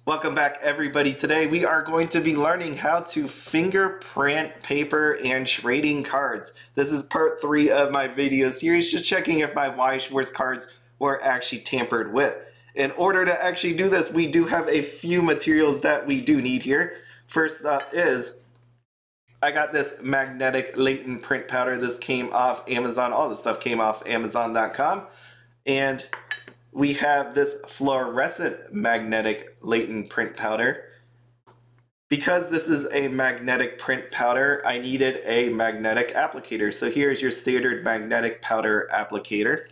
Welcome back, everybody. Today we are going to be learning how to fingerprint paper and trading cards. This is part 3 of my video series, just checking if my Weiss Schwarz cards were actually tampered with. In order to actually do this, we do have a few materials that we do need here. First up is, I got this magnetic latent print powder. This came off Amazon. All this stuff came off Amazon.com. And we have this fluorescent magnetic latent print powder. Because this is a magnetic print powder, I needed a magnetic applicator. So here's your standard magnetic powder applicator.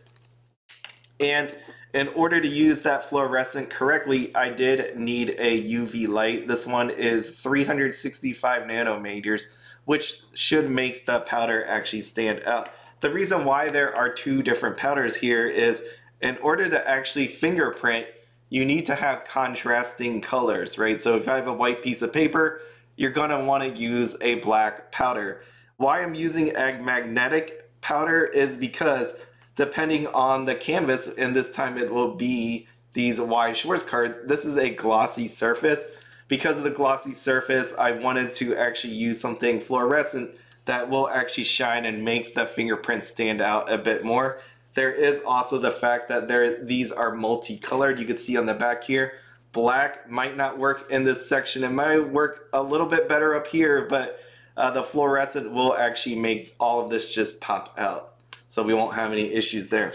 And in order to use that fluorescent correctly, I did need a UV light. This one is 365 nanometers, which should make the powder actually stand out. The reason why there are two different powders here is in order to actually fingerprint, you need to have contrasting colors, right? So if I have a white piece of paper, you're gonna wanna use a black powder. Why I'm using a magnetic powder is because depending on the canvas, and this time it will be these Weiss Schwarz cards, this is a glossy surface. Because of the glossy surface, I wanted to actually use something fluorescent that will actually shine and make the fingerprint stand out a bit more. There is also the fact that these are multicolored. You can see on the back here, black might not work in this section. It might work a little bit better up here, but the fluorescent will actually make all of this just pop out. So we won't have any issues there.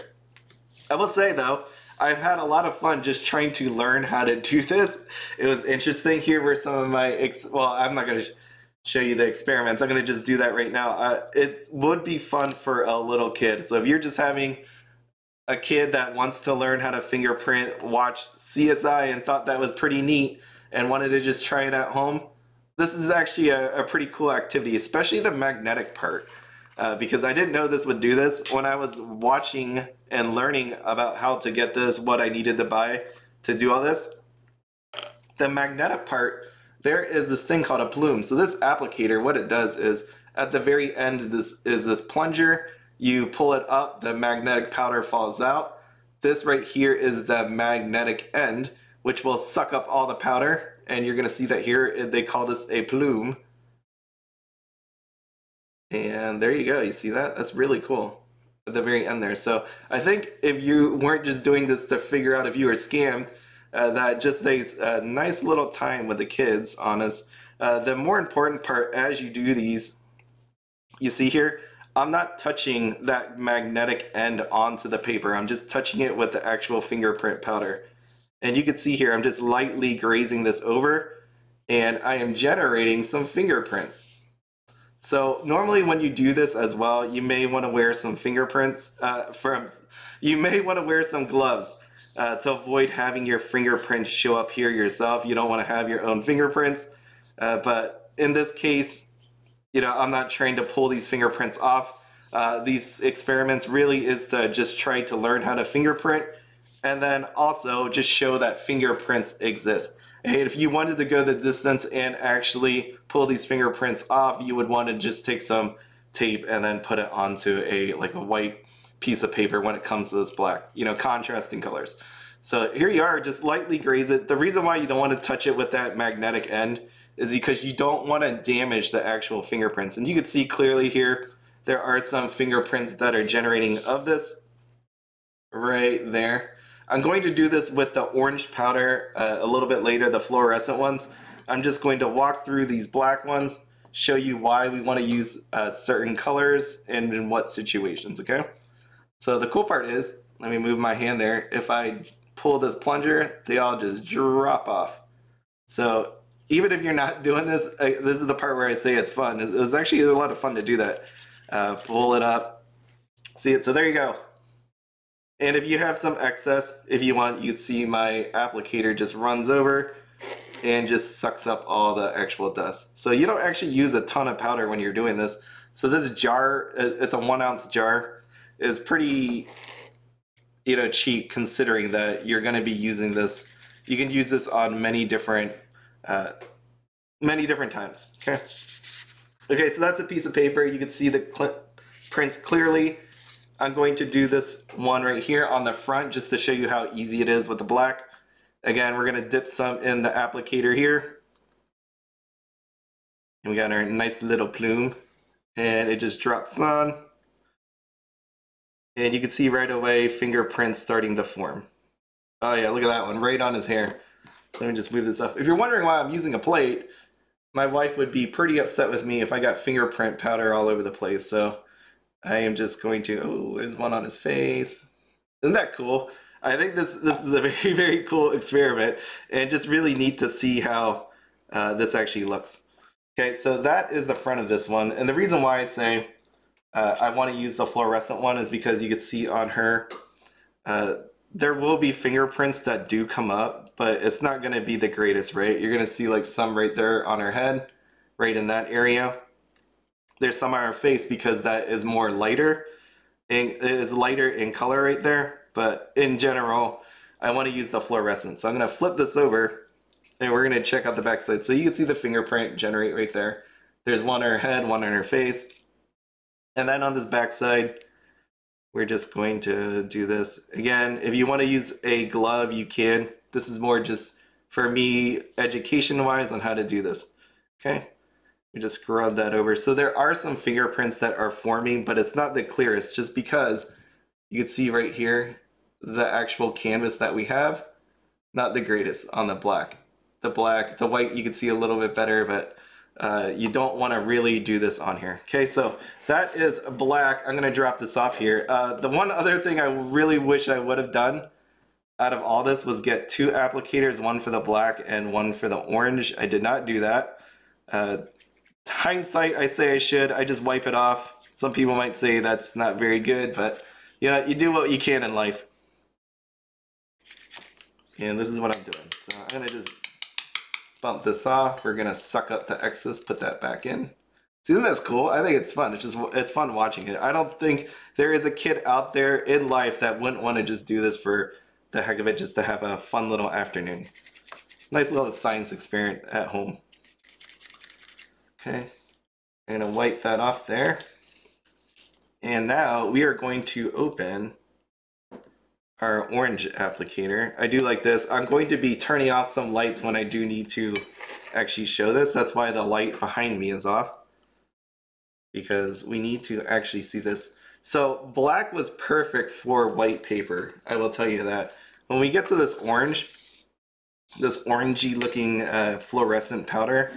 I will say though, I've had a lot of fun just trying to learn how to do this. It was interesting. Here were some of my, well, I'm not going to show you the experiments. I'm going to just do that right now. It would be fun for a little kid. So if you're just having a kid that wants to learn how to fingerprint, watch CSI and thought that was pretty neat and wanted to just try it at home, this is actually a pretty cool activity, especially the magnetic part. Because I didn't know this would do this. When I was watching and learning about how to get this, what I needed to buy to do all this, the magnetic part, there is this thing called a plume. So this applicator, what it does is at the very end is this plunger. You pull it up, the magnetic powder falls out. This right here is the magnetic end, which will suck up all the powder. And you're gonna see that here, they call this a plume. And there you go, you see that? That's really cool at the very end there. So I think if you weren't just doing this to figure out if you were scammed, that just saves a nice little time with the kids on us. The more important part as you do these, you see here, I'm not touching that magnetic end onto the paper. I'm just touching it with the actual fingerprint powder. And you can see here, I'm just lightly grazing this over and I am generating some fingerprints. So normally when you do this as well, you may want to wear some fingerprints you may want to wear some gloves to avoid having your fingerprints show up here yourself. You don't want to have your own fingerprints, but in this case, you know, I'm not trying to pull these fingerprints off. These experiments really is to just try to learn how to fingerprint and then also just show that fingerprints exist. And if you wanted to go the distance and actually pull these fingerprints off, you would want to just take some tape and then put it onto a white piece of paper when it comes to this black, you know, contrasting colors. So here you are, just lightly graze it. The reason why you don't want to touch it with that magnetic end is because you don't want to damage the actual fingerprints. And you can see clearly here, there are some fingerprints that are generating of this right there. I'm going to do this with the orange powder a little bit later, the fluorescent ones. I'm just going to walk through these black ones, show you why we want to use certain colors and in what situations, okay? So the cool part is, let me move my hand there. If I pull this plunger, they all just drop off. So even if you're not doing this, this is the part where I say it's fun. It's actually a lot of fun to do that. Pull it up, see it, so there you go. And if you have some excess, if you want, you'd see my applicator just runs over and just sucks up all the actual dust. So you don't actually use a ton of powder when you're doing this. So this jar, it's a 1 ounce jar, is pretty, you know, cheap considering that you're going to be using this. You can use this on many different times. Okay. Okay, so that's a piece of paper. You can see the prints clearly. I'm going to do this one right here on the front just to show you how easy it is with the black. Again, we're going to dip some in the applicator here. And we got our nice little plume. And it just drops on. And you can see right away fingerprints starting to form. Oh yeah, look at that one, right on his hair. So let me just move this up. If you're wondering why I'm using a plate, my wife would be pretty upset with me if I got fingerprint powder all over the place. So I am just going to, oh, there's one on his face. Isn't that cool? I think this is a very, very cool experiment, and just really neat to see how this actually looks. Okay, so that is the front of this one. And the reason why I say I want to use the fluorescent one is because you can see on her, there will be fingerprints that do come up, but it's not going to be the greatest, right? You're going to see like some right there on her head, right in that area. There's some on her face because that is more lighter, and it is lighter in color right there. But in general, I want to use the fluorescent. So I'm going to flip this over, and we're going to check out the backside. So you can see the fingerprint generate right there. There's one on her head, one on her face. And then on this backside, we're just going to do this. Again, if you want to use a glove, you can. This is more just for me, education-wise, on how to do this. Okay, we just scrub that over. So there are some fingerprints that are forming, but it's not the clearest, just because you can see right here, the actual canvas that we have, not the greatest on the black. The white, you can see a little bit better, but you don't want to really do this on here. Okay, so that is black. I'm going to drop this off here. The one other thing I really wish I would have done out of all this was get two applicators, one for the black and one for the orange. I did not do that. Hindsight, I say I should. I just wipe it off. Some people might say that's not very good, but you know, you do what you can in life. And this is what I'm doing. So I'm going to just bump this off. We're going to suck up the excess, put that back in. See, isn't that cool? I think it's fun. It's fun watching it. I don't think there is a kid out there in life that wouldn't want to just do this for the heck of it, just to have a fun little afternoon. Nice little science experiment at home. Okay, I'm going to wipe that off there. And now we are going to open our orange applicator. I do like this. I'm going to be turning off some lights when I do need to actually show this. That's why the light behind me is off, because we need to actually see this. So black was perfect for white paper, I will tell you that. When we get to this orange, this orangey looking fluorescent powder,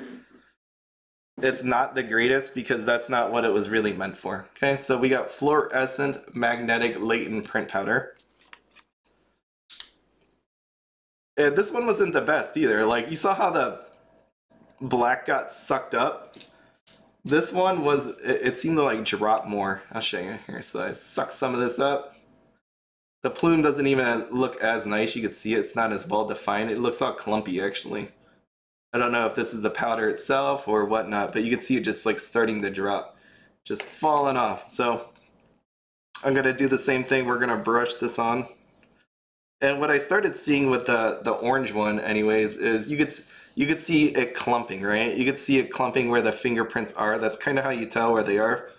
it's not the greatest because that's not what it was really meant for. Okay, so we got Fluorescent Magnetic Latent Print Powder. And this one wasn't the best either. Like, you saw how the black got sucked up? This one was, it seemed to like drop more. I'll show you here. So I sucked some of this up. The plume doesn't even look as nice. You can see it's not as well defined. It looks all clumpy actually. I don't know if this is the powder itself or whatnot, but you can see it just like starting to drop, just falling off. So I'm gonna do the same thing. We're gonna brush this on. And what I started seeing with the orange one anyways is you could see it clumping, right? You could see it clumping where the fingerprints are. That's kind of how you tell where they are.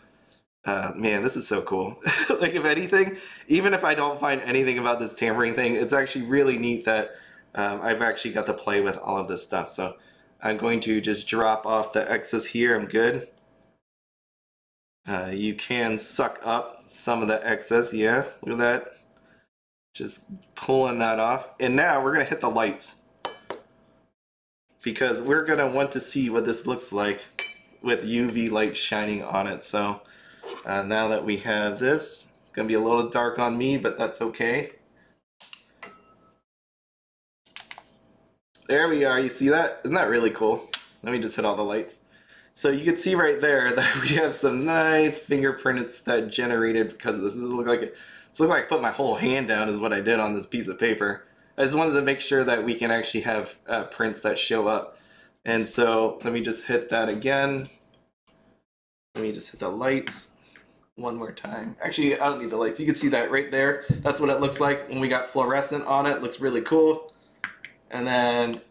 Man, this is so cool. Like, if anything, even if I don't find anything about this tampering thing, it's actually really neat that I've actually got to play with all of this stuff. So I'm going to just drop off the excess here. I'm good. You can suck up some of the excess. Yeah, look at that. Just pulling that off. And now we're going to hit the lights, because we're going to want to see what this looks like with UV light shining on it. So now that we have this, it's going to be a little dark on me, but that's okay. There we are. You see that? Isn't that really cool? Let me just hit all the lights. So you can see right there that we have some nice fingerprints that generated because of this. This looks like I put my whole hand down is what I did on this piece of paper. I just wanted to make sure that we can actually have prints that show up. And so let me just hit that again. Let me just hit the lights one more time. Actually, I don't need the lights. You can see that right there. That's what it looks like when we got fluorescent on it. It looks really cool. And then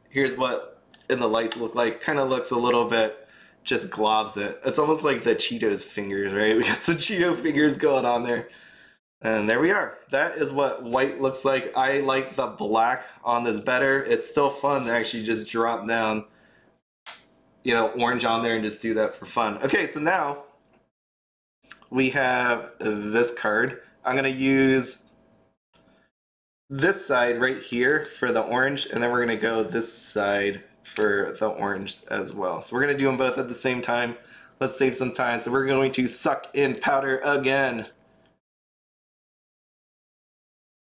here's what in the lights look like. Kind of looks a little bit, just globs it. It's almost like the Cheetos fingers, right? We got some Cheeto fingers going on there. And there we are. That is what white looks like. I like the black on this better. It's still fun to actually just drop down, you know, orange on there and just do that for fun. Okay, so now we have this card. I'm gonna use this side right here for the orange, and then we're gonna go this side for the orange as well. So we're gonna do them both at the same time. Let's save some time. So we're going to suck in powder again.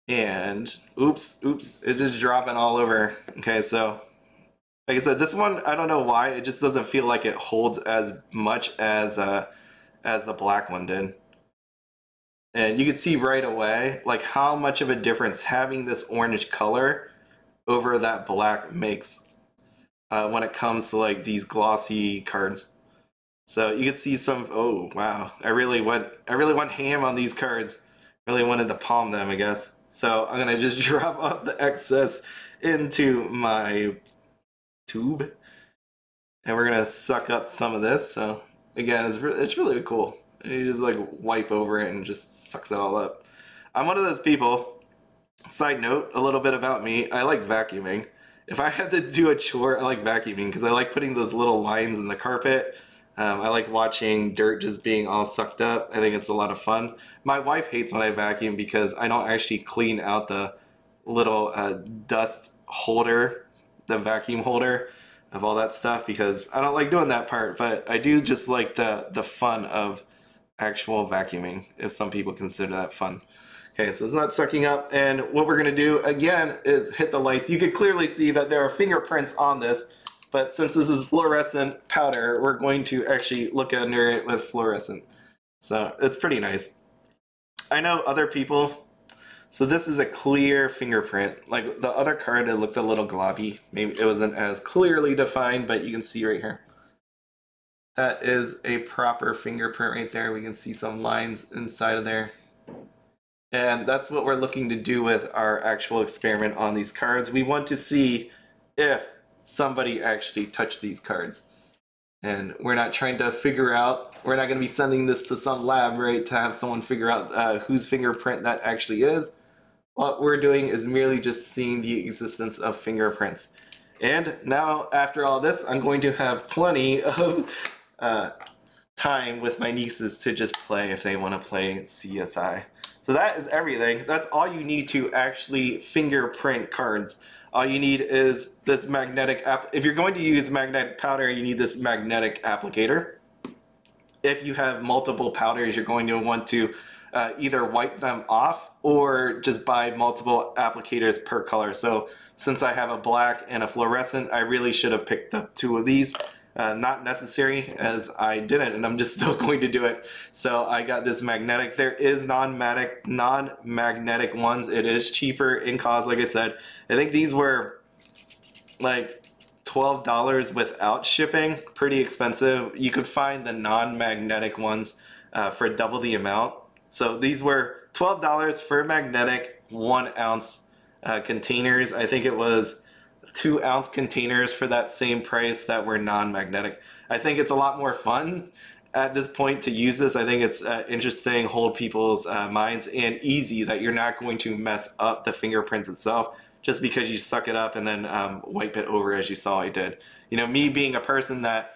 And oops, it's just dropping all over. Okay, so like I said, this one, I don't know why, it just doesn't feel like it holds as much as the black one did. And you can see right away like how much of a difference having this orange color over that black makes when it comes to like these glossy cards. So you can see some, oh wow, I really went ham on these cards. Really wanted to palm them, I guess. So I'm gonna just drop up the excess into my tube, and we're gonna suck up some of this. So again, it's really cool. You just like wipe over it and it just sucks it all up. I'm one of those people. Side note, a little bit about me. I like vacuuming. If I had to do a chore, I like vacuuming because I like putting those little lines in the carpet. I like watching dirt just being all sucked up. I think it's a lot of fun. My wife hates when I vacuum because I don't actually clean out the little dust holder, the vacuum holder of all that stuff, because I don't like doing that part, but I do just like the fun of actual vacuuming, if some people consider that fun. Okay, so it's not sucking up, and what we're gonna do again is hit the lights. You can clearly see that there are fingerprints on this, but since this is fluorescent powder, we're going to actually look under it with fluorescent. So it's pretty nice. I know other people, so this is a clear fingerprint. Like the other card, it looked a little globby. Maybe it wasn't as clearly defined, but you can see right here. That is a proper fingerprint right there. We can see some lines inside of there. And that's what we're looking to do with our actual experiment on these cards. We want to see if somebody actually touched these cards. And we're not trying to figure out, we're not going to be sending this to some lab, right, to have someone figure out whose fingerprint that actually is. What we're doing is merely just seeing the existence of fingerprints. And now, after all this, I'm going to have plenty of time with my nieces to just play if they want to play CSI. So that is everything. That's all you need to actually fingerprint cards. All you need is this magnetic if you're going to use magnetic powder, you need this magnetic applicator. If you have multiple powders, you're going to want to either wipe them off or just buy multiple applicators per color. So since I have a black and a fluorescent, I really should have picked up 2 of these. Not necessary, as I didn't, and I'm just still going to do it. So I got this magnetic. There is non-magnetic ones. It is cheaper in cost, like I said. I think these were like $12 without shipping. Pretty expensive. You could find the non-magnetic ones for double the amount. So these were $12 for magnetic 1 ounce containers. I think it was 2 ounce containers for that same price that were non-magnetic. I think it's a lot more fun at this point to use this. I think it's interesting, hold people's minds, and easy that you're not going to mess up the fingerprints itself just because you suck it up and then wipe it over, as you saw I did. You know, me being a person that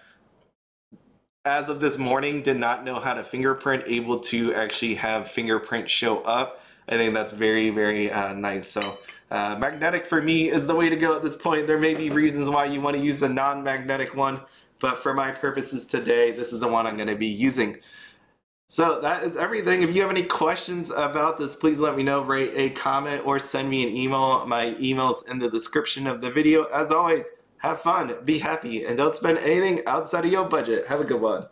as of this morning did not know how to fingerprint, able to actually have fingerprint show up, I think that's very, very nice. So magnetic for me is the way to go at this point. There may be reasons why you want to use the non-magnetic one, but for my purposes today, this is the one I'm going to be using. So that is everything. If you have any questions about this, please let me know. Write a comment or send me an email. My email's in the description of the video. As always, have fun, be happy, and don't spend anything outside of your budget. Have a good one.